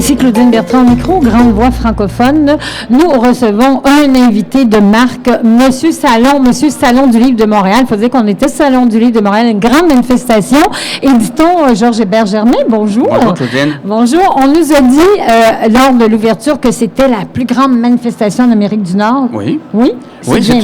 Ici Claudine Bertrand au micro, Grande Voix francophone. Nous recevons un invité de marque, Monsieur Salon du Livre de Montréal. Il faut dire qu'on était au Salon du Livre de Montréal, une grande manifestation. Et dit-on, Georges Hébert-Germain, bonjour. Bonjour Claudine. Bonjour. On nous a dit lors de l'ouverture que c'était la plus grande manifestation en Amérique du Nord. Oui. Oui? Oui, c'est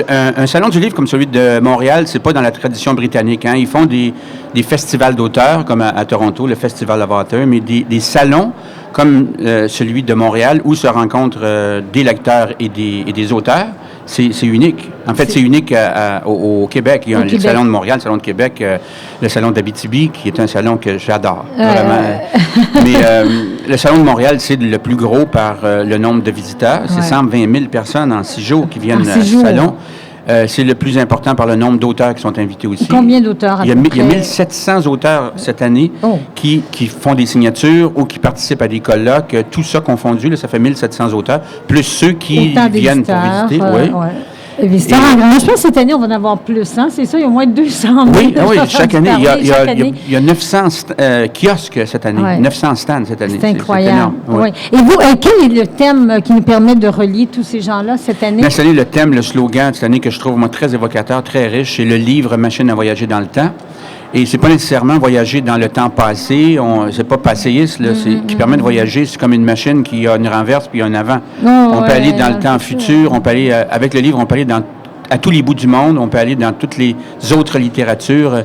un salon du livre comme celui de Montréal, c'est pas dans la tradition britannique. Hein. Ils font des festivals d'auteurs, comme à Toronto, le Festival of Authors, mais des salons comme celui de Montréal, où se rencontrent des lecteurs et des auteurs. C'est unique. En fait, c'est unique au Québec. Il y a le Salon de Montréal, le Salon de Québec, le Salon d'Abitibi, qui est un salon que j'adore. Vraiment. Mais le Salon de Montréal, c'est le plus gros par le nombre de visiteurs. C'est 120 000 personnes en 6 jours qui viennent à ce salon. C'est le plus important par le nombre d'auteurs qui sont invités aussi. Combien d'auteurs? Il y a 1700 auteurs cette année qui font des signatures ou qui participent à des colloques. Tout ça confondu, là, ça fait 1700 auteurs, plus ceux qui viennent pour visiter. Je pense que cette année, on va en avoir plus. Hein? C'est ça, il y a au moins 200 000. Oui, chaque année. Il y a 900 kiosques cette année, 900 stands cette année. C'est incroyable. Et vous, quel est le thème qui nous permet de relier tous ces gens-là cette année? Cette année, le thème, le slogan de cette année que je trouve moi, très évocateur, très riche, c'est le livre Machine à voyager dans le temps. Et c'est pas nécessairement voyager dans le temps passé, c'est pas passéiste, là, qui permet de voyager, c'est comme une machine qui a une renverse puis un avant. On peut aller dans le temps futur, on peut aller, avec le livre, on peut aller à tous les bouts du monde, on peut aller dans toutes les autres littératures.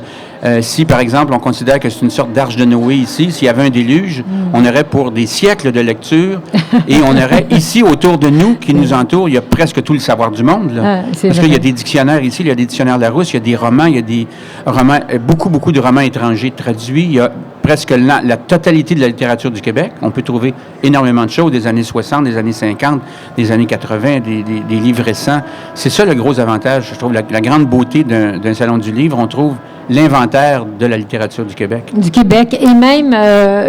Si, par exemple, on considère que c'est une sorte d'arche de Noé ici, s'il y avait un déluge, on aurait pour des siècles de lecture et on aurait ici, autour de nous, qui nous entoure, il y a presque tout le savoir du monde. Là. Parce qu'il y a des dictionnaires ici, il y a des dictionnaires Larousse, il y a des romans, il y a des romans, beaucoup de romans étrangers traduits. Il y a presque la totalité de la littérature du Québec. On peut trouver énormément de choses des années 60, des années 50, des années 80, des livres récents. C'est ça le gros avantage, je trouve, la grande beauté d'un salon du livre. On trouve l'inventaire de la littérature du Québec. Du Québec et même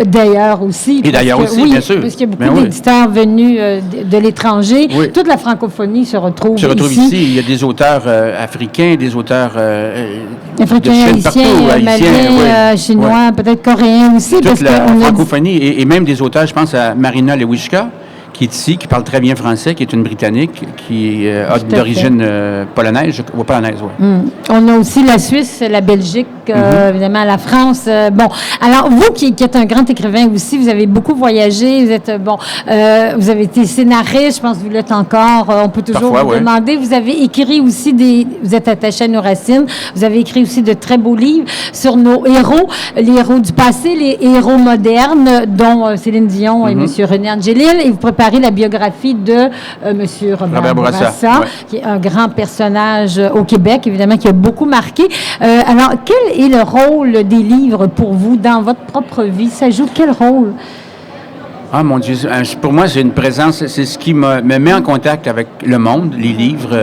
d'ailleurs aussi. Et d'ailleurs aussi, bien sûr. Parce qu'il y a beaucoup d'éditeurs venus de l'étranger. Oui. Toute la francophonie se retrouve ici. Il y a des auteurs africains, des auteurs africains, haïtiens, maliens, chinois, peut-être coréens aussi. Toute la francophonie et même des auteurs, je pense à Marina Lewiczka, qui est ici, qui parle très bien français, qui est une Britannique, qui a d'origine polonaise, polonaise, oui. On a aussi la Suisse, la Belgique, évidemment, la France. Bon, alors, vous qui êtes un grand écrivain aussi, vous avez beaucoup voyagé, vous êtes, vous avez été scénariste, je pense que vous l'êtes encore, on peut toujours vous demander. Vous avez écrit aussi vous êtes attaché à nos racines, vous avez écrit aussi de très beaux livres sur nos héros, les héros du passé, les héros modernes, dont Céline Dion et M. René Angélil, et vous préparez la biographie de M. Robert Bourassa, qui est un grand personnage au Québec, évidemment, qui a beaucoup marqué. Alors, quel est le rôle des livres pour vous dans votre propre vie? Ça joue quel rôle? Ah, mon Dieu, pour moi, c'est une présence, c'est ce qui me met en contact avec le monde, les livres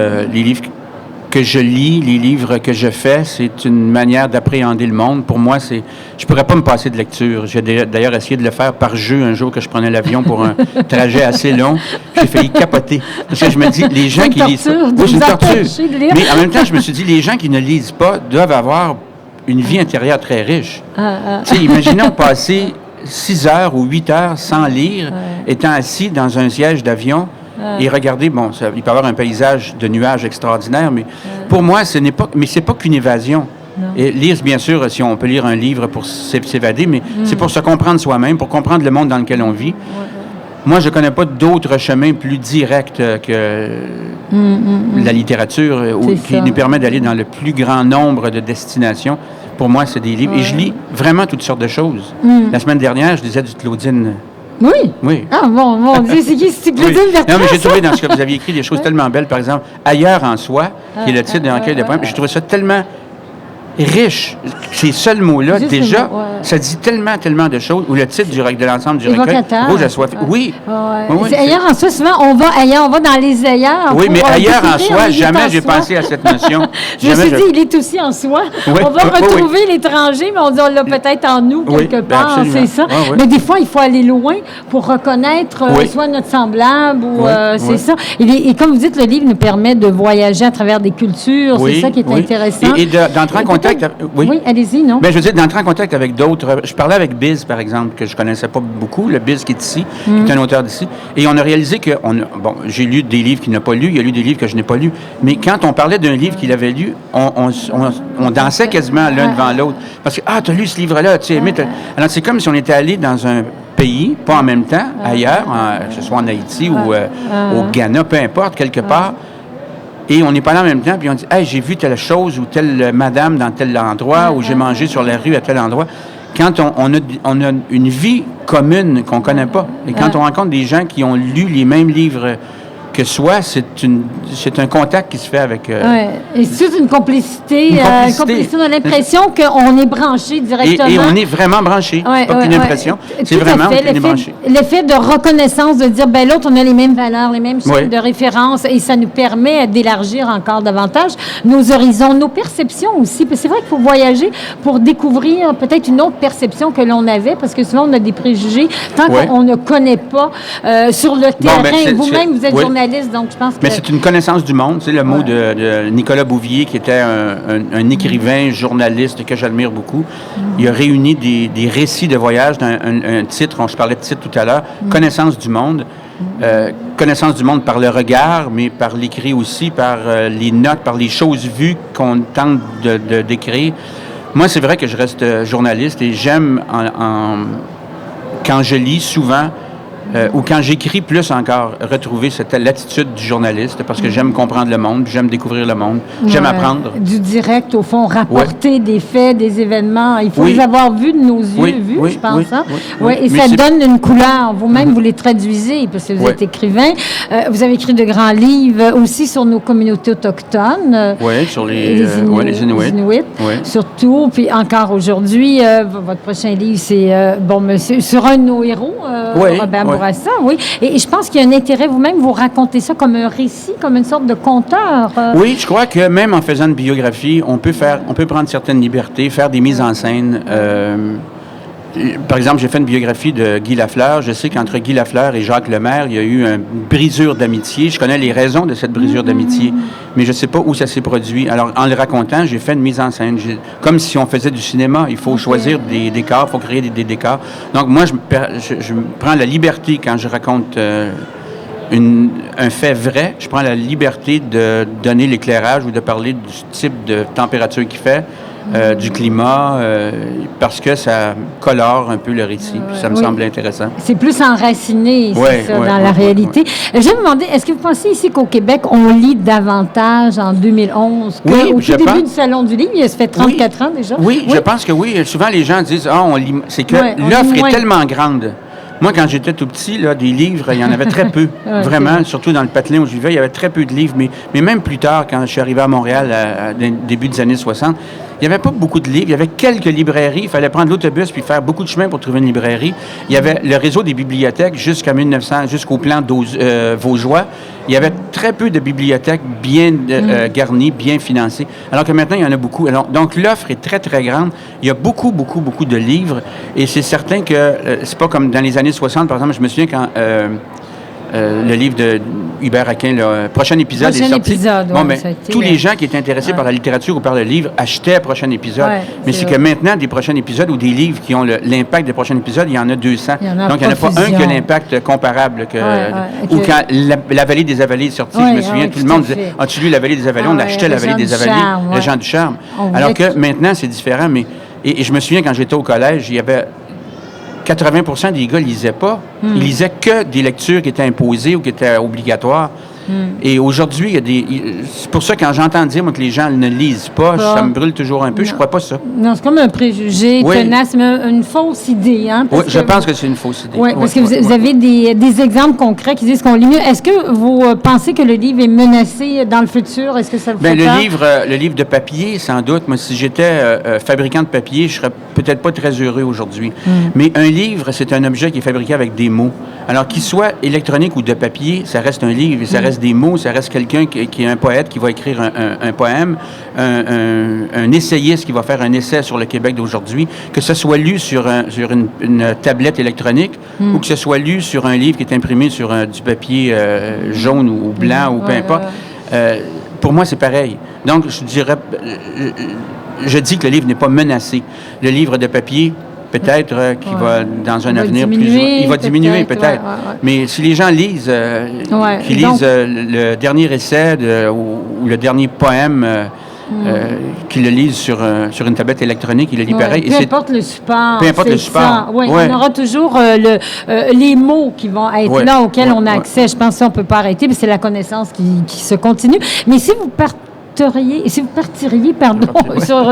que je lis, les livres que je fais, c'est une manière d'appréhender le monde. Pour moi, je pourrais pas me passer de lecture. J'ai d'ailleurs essayé de le faire par jeu un jour que je prenais l'avion pour un trajet assez long. J'ai failli capoter. Parce que je me dis, les gens qui lisent pas... Oui, c'est une torture. Mais en même temps, je me suis dit, les gens qui ne lisent pas doivent avoir une vie intérieure très riche. Tu sais, imaginons passer 6 heures ou 8 heures sans lire, étant assis dans un siège d'avion. Et regardez, il peut y avoir un paysage de nuages extraordinaire, mais pour moi, c'est pas qu'une évasion. Et lire, bien sûr, si on peut lire un livre pour s'évader, mais c'est pour se comprendre soi-même, pour comprendre le monde dans lequel on vit. Moi, je ne connais pas d'autres chemins plus directs que la littérature, qui nous permet d'aller dans le plus grand nombre de destinations. Pour moi, c'est des livres. Et je lis vraiment toutes sortes de choses. La semaine dernière, je lisais du Claudine. Oui. Ah, mon Dieu, c'est qui? C'est Claudine Bertrand? Non, mais j'ai trouvé dans ce que vous aviez écrit des choses tellement belles. Par exemple, Ailleurs en soi, qui est le titre d'un recueil de poèmes. J'ai trouvé ça tellement riche. Ces seuls mots-là, déjà, ça dit tellement de choses. Ou le titre de l'ensemble du recueil, Rouge à soif. Oui. C'est ailleurs en soi, souvent, on va ailleurs, on va dans les ailleurs. Oui, mais ailleurs en soi, jamais j'ai pensé à cette notion. Je me suis dit, il est aussi en soi. On va retrouver l'étranger, mais on dit, on l'a peut-être en nous quelque part. C'est ça. Mais des fois, il faut aller loin pour reconnaître soit notre semblable ou c'est ça. Et comme vous dites, le livre nous permet de voyager à travers des cultures. C'est ça qui est intéressant. Et d'entrer en contact contact... Oui, allez-y, non? Bien, je veux dire, d'entrer en contact avec d'autres. Je parlais avec Biz, par exemple, que je connaissais pas beaucoup, le Biz qui est ici, qui est un auteur d'ici. Et on a réalisé que... Bon, j'ai lu des livres qu'il n'a pas lus, il a lu des livres que je n'ai pas lus. Mais quand on parlait d'un livre qu'il avait lu, on dansait quasiment l'un devant l'autre. Parce que, tu as lu ce livre-là, tu sais, aimé... Alors, c'est comme si on était allé dans un pays, pas en même temps, ailleurs, que ce soit en Haïti ou au Ghana, peu importe, quelque part. Et on n'est pas là en même temps, puis on dit « Hey, j'ai vu telle chose ou telle madame dans tel endroit, ou j'ai mangé sur la rue à tel endroit. » Quand on a une vie commune qu'on ne connaît pas, et quand on rencontre des gens qui ont lu les mêmes livres que soi, c'est un contact qui se fait avec... Et c'est une complicité. Une complicité, on a l'impression qu'on est branché directement. Et on est vraiment branché. C'est pas qu'une impression. C'est vraiment qu'on est branché. L'effet de reconnaissance, de dire, ben l'autre, on a les mêmes valeurs, les mêmes chaînes de référence, et ça nous permet d'élargir encore davantage nos horizons, nos perceptions aussi. Parce que c'est vrai qu'il faut voyager pour découvrir peut-être une autre perception que l'on avait, parce que souvent, on a des préjugés tant qu'on ne connaît pas sur le terrain. Vous-même, vous êtes journaliste. Donc, je pense que... Mais c'est une connaissance du monde. C'est le mot de Nicolas Bouvier, qui était un écrivain, journaliste que j'admire beaucoup. Il a réuni des récits de voyage dans un titre, je parlais de titre tout à l'heure, Connaissance du monde. Connaissance du monde par le regard, mais par l'écrit aussi, par les notes, par les choses vues qu'on tente de décrire. Moi, c'est vrai que je reste journaliste et j'aime, quand je lis souvent, ou quand j'écris plus encore, retrouver cette l'attitude du journaliste, parce que j'aime comprendre le monde, j'aime découvrir le monde, j'aime apprendre. Du direct, au fond, rapporter des faits, des événements. Il faut les avoir vus de nos yeux, je pense. Et ça donne une couleur. Vous-même, vous les traduisez, parce que vous êtes écrivain. Vous avez écrit de grands livres aussi sur nos communautés autochtones. Sur les Inuits. Surtout. Puis encore aujourd'hui, votre prochain livre, c'est sur un de nos héros, Robert Bourassa. Et je pense qu'il y a un intérêt, vous-même, vous racontez ça comme un récit, comme une sorte de conteur. Oui, je crois que même en faisant une biographie, on peut prendre certaines libertés, faire des mises en scène. Par exemple, j'ai fait une biographie de Guy Lafleur. Je sais qu'entre Guy Lafleur et Jacques Lemaire, il y a eu une brisure d'amitié. Je connais les raisons de cette brisure d'amitié, mais je ne sais pas où ça s'est produit. Alors, en le racontant, j'ai fait une mise en scène. Comme si on faisait du cinéma. Il faut choisir des décors, il faut créer des décors. Donc, moi, je prends la liberté, quand je raconte un fait vrai, je prends la liberté de donner l'éclairage ou de parler du type de température qu'il fait, du climat, parce que ça colore un peu le récit. Ça me semble intéressant. C'est plus enraciné, dans la réalité. Je vais vous demander, est-ce que vous pensez ici qu'au Québec, on lit davantage en 2011 qu'au tout début du Salon du Livre? Ça fait 34 ans déjà. Oui, je pense que oui. Souvent, les gens disent, on lit... C'est que l'offre est tellement grande. Moi, quand j'étais tout petit, des livres, il y en avait très peu. Vraiment, surtout dans le patelin où je vivais, il y avait très peu de livres. Mais même plus tard, quand je suis arrivé à Montréal, début des années 60, il n'y avait pas beaucoup de livres. Il y avait quelques librairies. Il fallait prendre l'autobus puis faire beaucoup de chemin pour trouver une librairie. Il y avait le réseau des bibliothèques jusqu'au plan Vaugeois. Il y avait très peu de bibliothèques bien garnies, bien financées. Alors que maintenant, il y en a beaucoup. Alors, donc, l'offre est très, très grande. Il y a beaucoup, beaucoup, beaucoup de livres. Et c'est certain que c'est pas comme dans les années 60, par exemple. Je me souviens quand le livre de Hubert Aquin, le prochain épisode est sorti. Tous les gens qui étaient intéressés par la littérature ou par le livre achetaient le prochain épisode. Mais c'est que maintenant, des prochains épisodes ou des livres qui ont l'impact des prochains épisodes, il y en a 200. Donc, il n'y en a pas un qui a l'impact comparable. Ou quand La Vallée des Avalées est sortie, je me souviens, tout le monde disait, as-tu lu La Vallée des Avalées? On achetait La Vallée des Avalées, Les gens du charme. Alors que maintenant, c'est différent. Et je me souviens, quand j'étais au collège, il y avait 80% des gars ne lisaient pas. Ils lisaient que des lectures qui étaient imposées ou qui étaient obligatoires. Et aujourd'hui, c'est pour ça, quand j'entends dire moi, que les gens ne lisent pas, ça me brûle toujours un peu. Je ne crois pas ça. Non, c'est comme un préjugé tenace, mais une fausse idée. Je pense que c'est une fausse idée. Oui, parce que vous avez des exemples concrets qui disent qu'on lit mieux. Est-ce que vous pensez que le livre est menacé dans le futur? Est-ce que ça vous fait peur? Le livre de papier, sans doute. Moi, si j'étais fabricant de papier, je serais peut-être pas très heureux aujourd'hui. Mais un livre, c'est un objet qui est fabriqué avec des mots. Alors, qu'il soit électronique ou de papier, ça reste un livre et ça reste des mots, ça reste quelqu'un qui est un poète qui va écrire un poème, un essayiste qui va faire un essai sur le Québec d'aujourd'hui, que ce soit lu sur une tablette électronique ou que ce soit lu sur un livre qui est imprimé sur du papier jaune ou blanc ou peu importe. Pour moi, c'est pareil. Donc, je dirais... je dis que le livre n'est pas menacé. Le livre de papier, peut-être qui va, dans un avenir il va diminuer peut-être. Mais si les gens lisent, qui lisent le dernier essai ou le dernier poème, qui le lisent sur une tablette électronique, il le lit pareil. Peu importe le support. Peu importe le support. Oui, on aura toujours les mots qui vont être là auxquels on a accès. Je pense qu'on ne peut pas arrêter, mais c'est la connaissance qui se continue. Mais si vous partiriez sur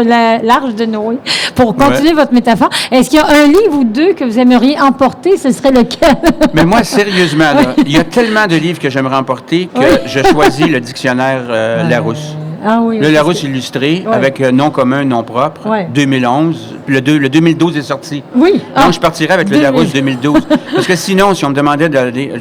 l'Arche de Noé, pour continuer votre métaphore, est-ce qu'il y a un livre ou deux que vous aimeriez emporter? Ce serait lequel? Mais moi, sérieusement, là, il y a tellement de livres que j'aimerais emporter que je choisis le dictionnaire Larousse. Ah oui, le Larousse illustré, avec nom commun, nom propre, 2011. Le 2012 est sorti. Oui. Donc, je partirais avec le Larousse 2012. Parce que sinon, si on me demandait d'aller...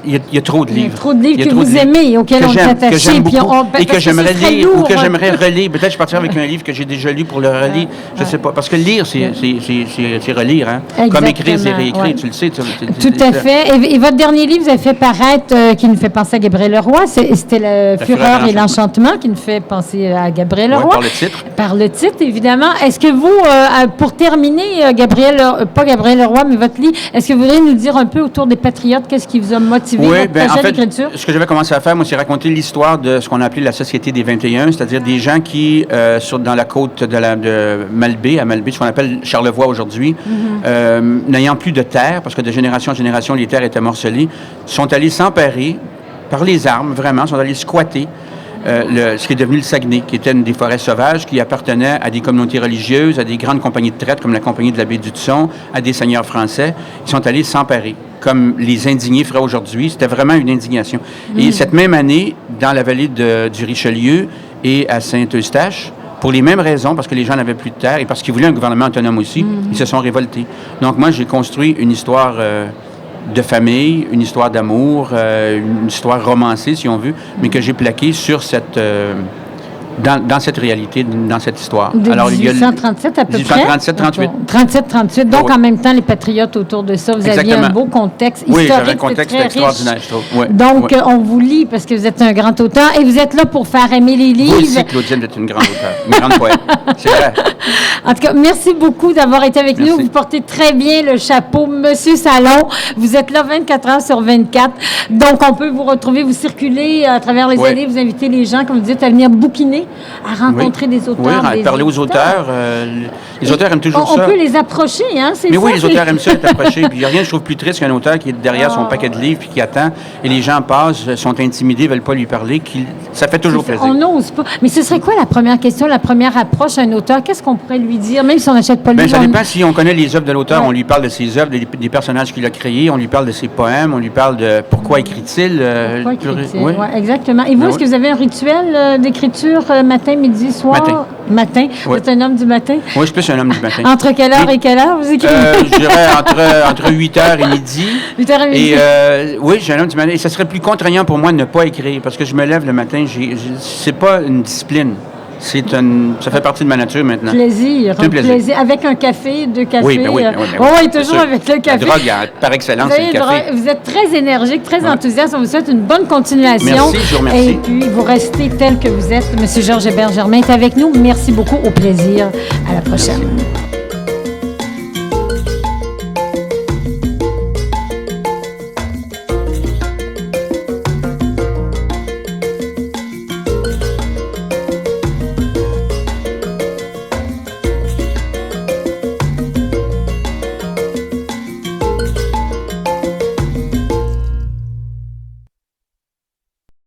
Il y a trop de livres. Il y a trop de livres que vous aimez, auxquels on est attaché. Que j'aime beaucoup, et que j'aimerais lire, ou que j'aimerais relire. Peut-être je partirais avec un livre que j'ai déjà lu pour le relire. Je ne sais pas. Parce que lire, c'est relire. Hein? Comme écrire, c'est réécrire. Tu le sais. Tout à fait. Et votre dernier livre, vous avez fait paraître, qui nous fait penser à Gabriel Leroy, c'était Le Fureur et l'Enchantement, qui nous fait penser à Gabriel Leroy. Par le titre. Par le titre, évidemment. Est-ce que vous, pour terminer, pas Gabriel Leroy, mais votre livre, est-ce que vous voudriez nous dire un peu autour des Patriotes, qu'est-ce qui vous a motivé votre projet d'écriture? Ce que j'avais commencé à faire, moi, c'est raconter l'histoire de ce qu'on a appelé la Société des 21, c'est-à-dire des gens qui, dans la côte de Malbaie, à Malbaie, ce qu'on appelle Charlevoix aujourd'hui, n'ayant plus de terre, parce que de génération en génération, les terres étaient morcelées, sont allés s'emparer par les armes, vraiment, sont allés squatter ce qui est devenu le Saguenay, qui était une des forêts sauvages qui appartenait à des communautés religieuses, à des grandes compagnies de traite comme la Compagnie de la baie du Tson, à des seigneurs français. Ils sont allés s'emparer, comme les indignés feraient aujourd'hui. C'était vraiment une indignation. Et cette même année, dans la vallée du Richelieu et à Saint-Eustache, pour les mêmes raisons, parce que les gens n'avaient plus de terre et parce qu'ils voulaient un gouvernement autonome aussi, ils se sont révoltés. Donc moi, j'ai construit une histoire de famille, une histoire d'amour, une histoire romancée, si on veut, mais que j'ai plaquée sur cette... Dans cette réalité, dans cette histoire. De 1837 à peu près? 1837-38. 37-38. Donc, en même temps, les Patriotes autour de ça, vous aviez un beau contexte historique. Oui, j'avais un contexte extraordinaire, je trouve. Ouais. Donc, on vous lit parce que vous êtes un grand auteur et vous êtes là pour faire aimer les livres. Vous aussi, Claudine, vous êtes une grande auteure, une grande poète. C'est vrai. En tout cas, merci beaucoup d'avoir été avec nous. Vous portez très bien le chapeau, Monsieur Salon. Vous êtes là 24 heures sur 24. Donc, on peut vous retrouver, vous circuler à travers les allées, vous inviter les gens, comme vous dites, à venir bouquiner, à rencontrer des auteurs. Oui, à parler aux auteurs. Les auteurs aiment toujours ça. On peut les approcher, hein, c'est ça? Mais oui, les auteurs aiment ça, être approchés. Puis il n'y a rien, je trouve, plus triste qu'un auteur qui est derrière son paquet de livres puis qui attend. Et les gens passent, sont intimidés, ne veulent pas lui parler. Ça fait toujours plaisir. On n'ose pas. Mais ce serait quoi la première question, la première approche à un auteur? Qu'est-ce qu'on pourrait lui dire, même si on n'achète pas le livre? Ça dépend si on connaît les œuvres de l'auteur. On lui parle de ses œuvres, des personnages qu'il a créés. On lui parle de ses poèmes. On lui parle de pourquoi écrit-il. Pourquoi écrit-il, oui, exactement. Et vous, est-ce que vous avez un rituel d'écriture matin, midi, soir? Matin. Vous êtes un homme du matin? Oui, je suis plus un homme du matin. Entre quelle heure et quelle heure vous écrivez? Je dirais entre 8h et midi. 8h et midi. Oui, je suis un homme du matin. Et ça serait plus contraignant pour moi de ne pas écrire parce que je me lève le matin. C'est pas une discipline. Ça fait partie de ma nature maintenant. Plaisir. Plaisir. Avec un café, 2 cafés. Oui, oui, toujours avec le café. La drogue, par excellence, c'est le café. Vous êtes très énergique, très enthousiaste. On vous souhaite une bonne continuation. Merci, je vous remercie. Et puis, vous restez tel que vous êtes. M. Georges Hébert-Germain est avec nous. Merci beaucoup. Au plaisir. À la prochaine. Merci.